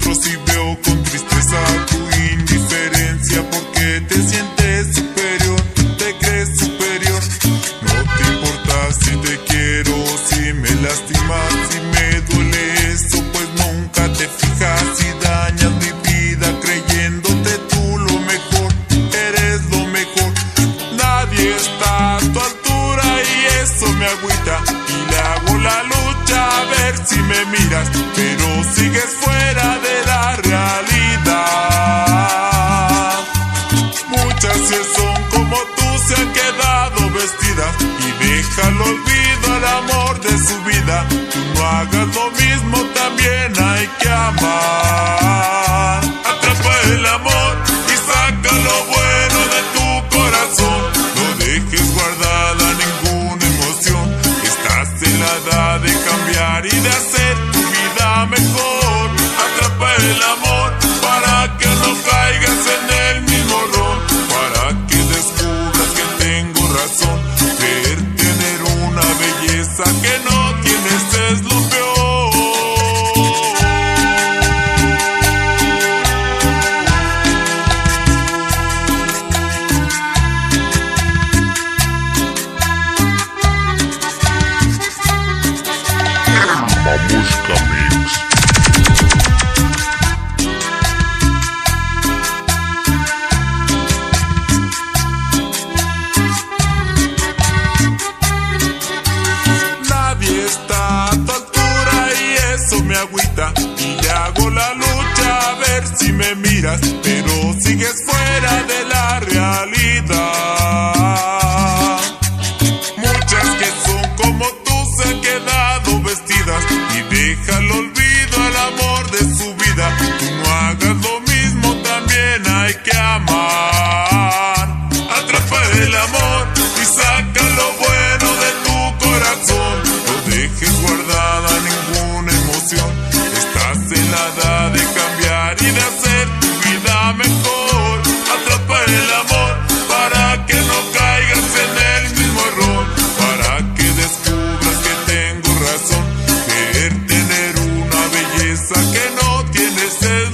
otros y veo con tristeza tu indiferencia, porque te sientes superior, te crees superior. No te importa si te quiero, si me lastimas, si me duele eso, pues nunca te fijas y dañas mi vida creyéndote tú lo mejor, eres lo mejor. Nadie está a tu altura y eso me agüita, y le hago la lucha a ver si me miras, pero sigues fuera de la realidad. Muchas que son como tú se han quedado vestidas y dejan al olvido el amor de su vida. Tú no hagas lo mismo, también hay que amar. Atrapa el amor y saca lo bueno de tu corazón. No dejes guardada ninguna emoción. Estás en la edad de cambiar y de hacer tu vida mejor. Atrapa el amor para que no caigas en el mismo rol, para que descubras que tengo razón. Creer tener una belleza que no tienes es lo peor. Mamushka Mix. Nadie está a tu altura y eso me agüita, y le hago la lucha a ver si me miras, pero sigues fuera de la realidad. Muchas que son como tú se han quedado vestidas y deja al olvido el amor de su vida. Tú no hagas lo mismo, también hay que amar. Atrapa el amor y saca lo bueno de tu corazón. No dejes guardada ninguna emoción. Estás en la edad de cambiar y de hacer tu vida mejor. Atrapa el amor para que no caigas en el mismo error, para que descubras que tengo razón. Querer tener una belleza que no tienes es